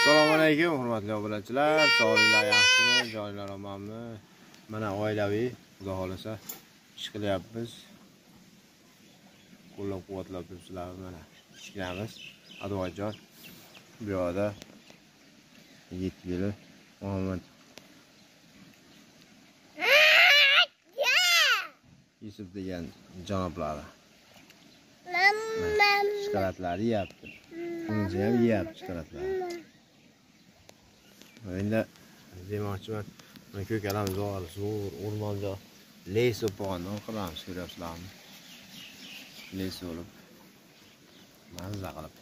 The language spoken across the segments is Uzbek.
Assalomu alaykum, hurmatli obunachilar. Sog'liklar yaxshimi? Joylar omonmi? Mana oilaviy, xudo xolasa ish qilyapmiz. Qo'llab-quvvatlab turibsizlarmi? Mana ishlaymiz. Advojon bu yoqda 7 yili Muhammad Yusuf degan janoblari. Shikolatlar yeyapti. Bunisi ham yeyapti shikolatlar. Endi demoqchiman, mana ko'kalamiz bor, zo'r o'rmonda les o'pg'andan qilamiz, ko'ryapsizlarmi? Les olib, mazza qilib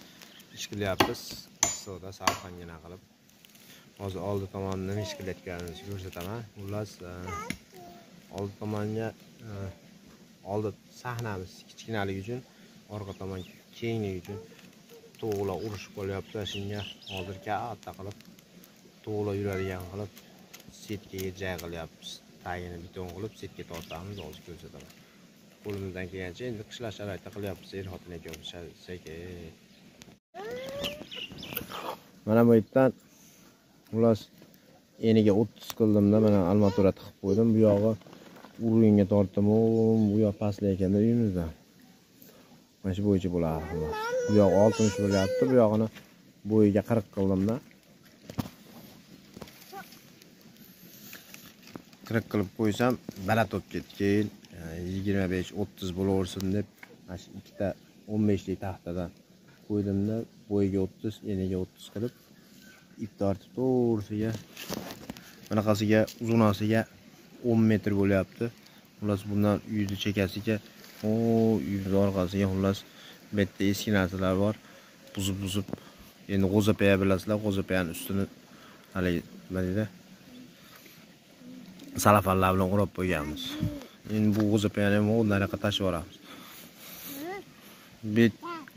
ish qilyapmiz. Issiqda salqingina qilib. Hozir oldi tomondan ish qilayotganimizni ko'rsataman. Xullas, oldi tomonga oldi sahnamiz kichkinaligi uchun, orqa tomon kengligi uchun to'g'la urushib qolyapti. Shunga hozir katta qilib to'g'la yuradigan qilib setkaga joy qilyapmiz. Tagini beton qilib setga tortamiz, hozir ko'rsataman. Qo'limizdan kelgancha endi qishloq sharoitida qilyapmiz. Er-xotin ikkovimiz sekin. Mana bu yerdan xullas eniga 30 qildimda, mana armatura tiqib qo'ydim. Bu yog'i urg'inga tortdim, bu yoq pastli ekanda uyimizda. Mana shu bo'yicha bo'ladi. Bu yoq 60 bo'lyapti, bu yog'ini bo'yiga 40 qildimda. 40 qilib qo'ysam, bala top ketdi. Keyin 25-30 bo'laversin deb mana shu ikkita 15 lik taxtadan qo'ydimda, bo'yiga 30, eniga 30 qilib ip tortib to'g'risiga bunaqasiga uzunasiga 10 metr bo'lyapti. Xullas bundan uyni chekasiga, uyimiz orqasiga xullas bu yerda eski narsalar bor. Buzib endi g'o'zapaya bilasizlar, g'o'zapayaning ustini hali nima deydi? Salafanlar bilan o'rab qo'yganmiz. Endi bu g'o'zapayani ham o'rnariga tashib yuboramiz. Bu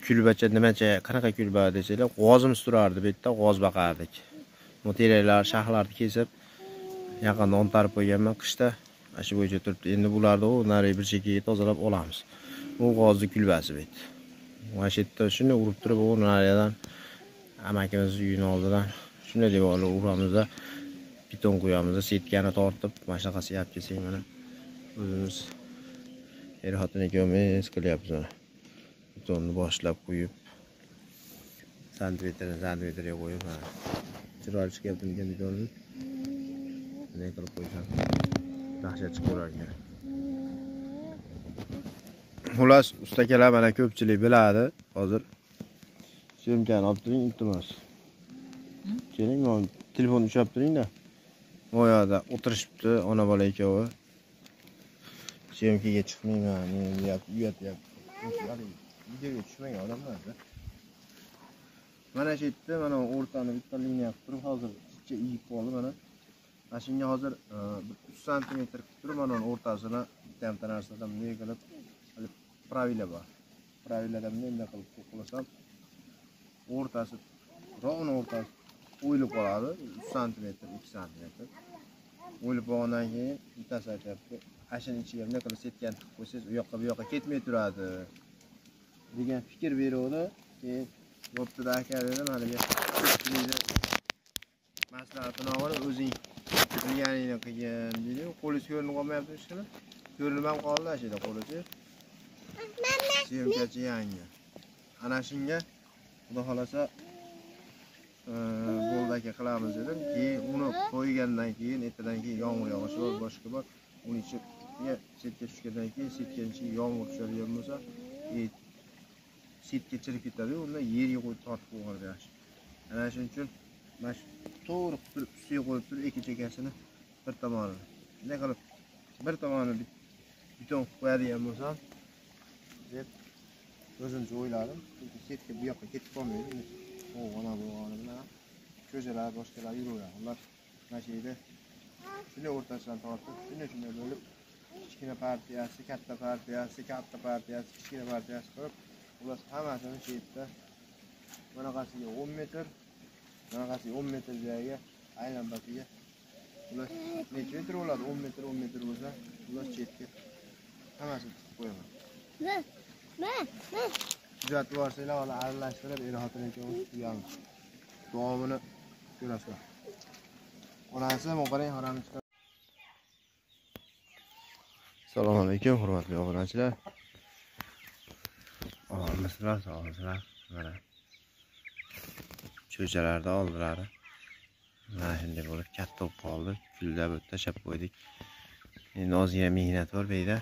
kulbacha nimacha, qanaqa kulba desanglar, g'ozimiz turardi, bu yerda g'oz baqardik. Materiallar, shaxlarni kesib yaqinda ontarib qo'yganman qishda. Shu bo'yicha turibdi. Endi bularni nari bir chekkaga tozalab olamiz. Bu g'ozni kulbasi bu yerda. Mana shu yerda shuni urib turib, u nariyadan amakimiz uyining oldidan shunday devorlar uramizda beton qo'yamiz, setkani tortib, mana shunaqasi yap kelsak, mana o'zimiz er-xotin ikkovimiz qilyapmiz mana. Betonni boshlab qo'yib, santimetrga qo'yib, mana chiroyli chiqyapti ekan betonni. Bunday qilib qo'ysam dahshat chiqib qolar ekan. Xullas, ustakalar mana ko'pchilik biladi. Hozir syomkani olib turing, iltimos. Keling, men telefon ushlab turing-da. Bu yerda o'tirishibdi ona bola ikkovi. Syomkaga chiqmayman, men uyatyapti. Videoga tushmagan odamlar-da. Mana shu yerda mana o'rtani bitta liniya qilib turib, hozir chicha iyib qoldi mana. Mana shunga hozir 3 sm qilib turib, mana o'rtasini bitta narsadan bunday qilib pravila bor. Praviladan bunday qilib qo'ysam, o'rtasi, rovna o'rtasi o'yilib qoladi. 3 sm, 2 sm. O'yilib bo'lgandan keyin bittasi aytayapti, ashin ichiga bunday qilib setkani tiqib qo'ysangiz, u yoqqa bu yoqqa ketmay turadi degan fikr beruvdi. Keyin bo'pti-da aka dedim, haliga ko'pchilikni maslahatini olib o'zing bilganingni qilgin dedi. Qo'lingiz ko'rinib qolmayapti hech qana. Ko'rinib ham qoldi ashida qo'lingiz. Syomkachi yangi. Ana shunga xudo xolasa bo'ldi aka qilamiz dedim. Keyin uni qo'ygandan keyin, ertadan keyin yomg'ir yog'ishi bor, boshqa bor. Uni ichiga setka tushgandan keyin setkaning ichiga yomg'ir tushadigan bo'lsa, setka chirib ketadi, unda yerga qo'yib tortib qo'ygan yaxshi. Ana shuning uchun mana shu to'g'ri turib ustiga qo'yib turib, ikki chekasini bir tomonini bunday qilib bir tomonini beton qo'yadigan bo'lsam deb o'zimcha o'yladim. Chunki setka bu yoqqa ketib qolmaydi. Ona bo'lgani bilan ko'chalar boshqalar yuraveradi. Ular mana shu yerda shunday o'rtasidan tortib, shunday bo'lib kichkina partiyasi, katta partiyasi, kichkina partiyasi qilib, ular hammasini shu yerda bunaqasiga 10 metr, bunaqasiga 10 metr joyiga aylanbasiga ular necha metr bo'ladi? 10 metr bo'lsa, ular chetga hammasini tiqib qo'yaman. Kuzatib borsanglar, aralashtirib, er-xotin ikkovimiz uyamiz. Davomini Ko'rasizlar. Onasi mo'qaring haramni chiqar. Assalomu alaykum, hurmatli obunachilar. Olisizlar, sog'lisizlar. Mana cho'chalarni oldilari. Mana shunday bo'lib katta bo'lib qoldi. Kullab tashlab qo'ydik. Endi ozgina mehnat bor bu yerda.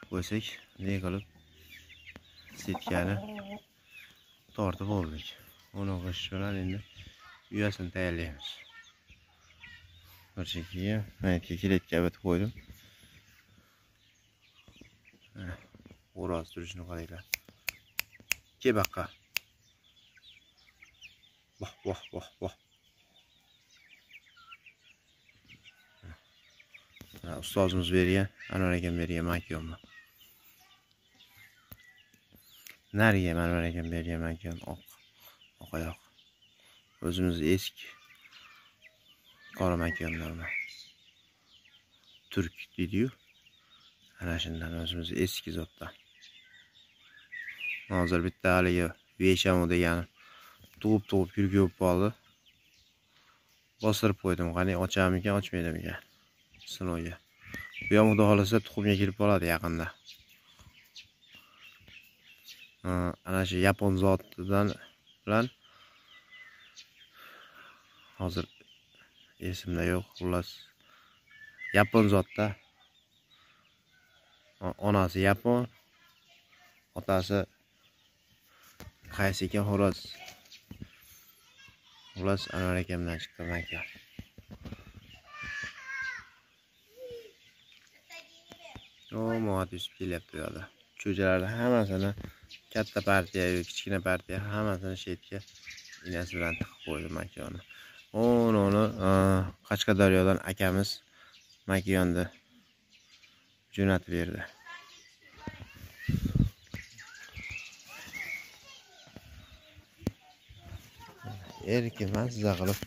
Qo'ysak, bunday qilib setkani tortib oldik. Uni g'ish bilan endi uyasini tayyorlaymiz. Bir chekiga maytga kiletga bitib qo'ydim. Xo'roz turishini qaranglar. Kebaqqa. Voh. Ustozimiz bergan, Anvar akam bergan makon. Nariga Anvar akam bergan makon oq oyoq. O'zimiz eski qora makonlardan. Turk deydi-yu. Ana shundan o'zimiz eski zotdan. Hozir bitta haligi Veshamo degani tug'ib yurib qoldi. Bostirib qo'ydim. Qani ochammikan, ochmaydimikan? Sinovga. Bu ham xudo xolasa tuxumga kirib qoladi yaqinda. Ana shu yapon zotidan bilan hozir esimda yo'q, xullas yapon zotda. Onasi yapon, otasi qaysi ekan xo'roz. Xullas Anvar akamdan chiqqan makon. Mo'at yusib kelyapti bu yoqda. Cho'chalarni hammasini katta partiya yoki kichkina partiya hammasini shetga inasi bilan tiqib qo'ydi makonni. Uni Qashqadaryodan akamiz makonni jo'natib berdi. Erkin mazza qilib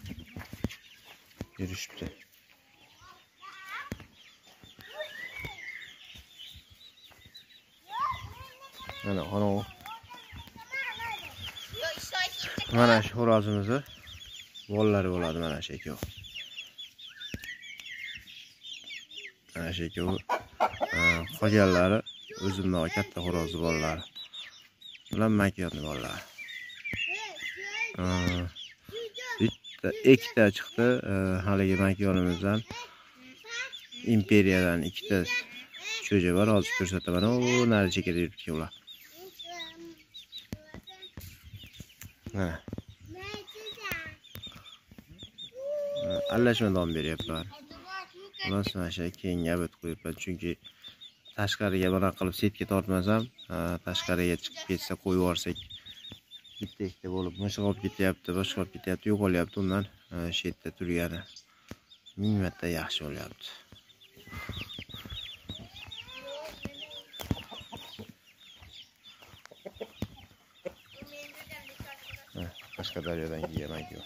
yurishibdi. Mana shu xo'rozimizni bolalari bo'ladi, mana shu ikkovi. Mana shu ikkovi qolganlari o'zimning katta xo'rozni bolalari. Bular makonni bolalari. Ikkita chiqdi, haligi makonimizdan imperiyadan ikkita cho'ja bor, hozir ko'rsataman. Nari chekada yuribdi ular. Mana. Allashma dom beryapman. Ular mana shu keyinga bit qo'yibman, chunki tashqariga bana qilib setga tortmasam, tashqariga chiqib ketsa qo'yib yuborsak bitta-ikkita bo'lib mishiq olib ketyapti, boshqa olib ketyapti, yo'qolyapti. Undan shu yerda turgani ming marta yaxshi bo'lyapti. Qashqadaryodan kelgan makon.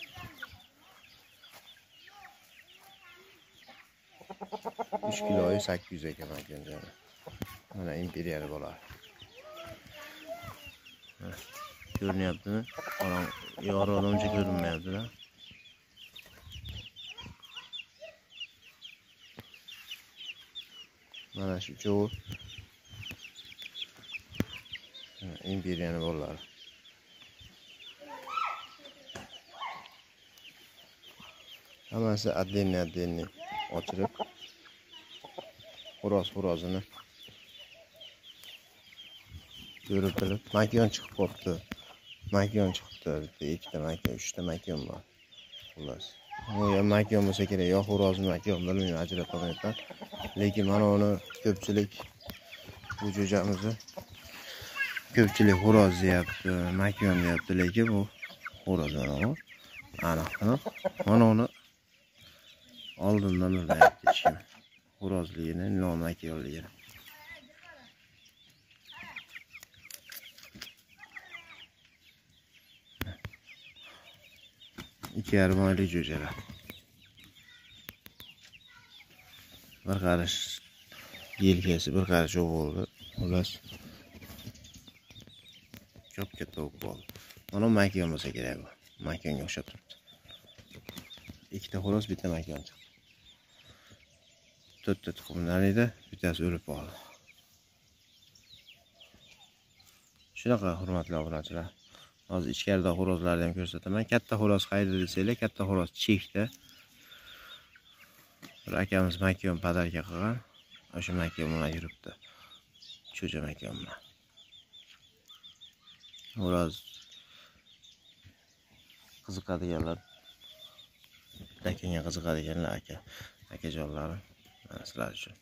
3 kiloyi 800 ekan makon joni. Mana imperiyali bo'lar. Ko'rinyaptimi? Yorug'ida uncha ko'rinmayapti-da. Mana shu cho'g'i imperiyali bo'lar. Hammasi отдельно ochirib xo'rozini ko'rib makon chiqib qolibdi. Makon chiqibdi. Bitta, ikkita makon, 3 ta makon bor. Xullas. Bu ham makon bo'lsa kerak, yo xo'rozmi makon bilmayman, ajratib olmayapman. Lekin mana uni ko'pchilik bu jo'jamizni ko'pchilik xo'roz deyapti, makon deyapti, lekin bu xo'roz mana. Aniq. Mana uni oldindan bilayapti hech kim. Xo'rozligini, nomakonligini. 2,5 oylik jo'jalar. Bir qarish yelkasi, bir qarish o'g'ildi. Xullas ko'p katta bo'lib qoldi. Mana makon bo'lsa kerak bu. Makonga o'xshab turibdi. ikkita xo'roz, bitta makon chiqdi. 4 ta tuxumdan edi, bittasi o'lib qoldi. Shunaqa hurmatli obunachilar. Hozir ichkarida xo'rozlarni ham ko'rsataman. Katta xo'roz qayerda desanglar, katta xo'roz chekda. Bir akamiz makon padarka qilgan. O'sha makon bilan yuribdi. Cho'ja makon bilan. Xo'roz qiziqadiganlar, akanga qiziqadiganlar akajonlarim, sizlar uchun.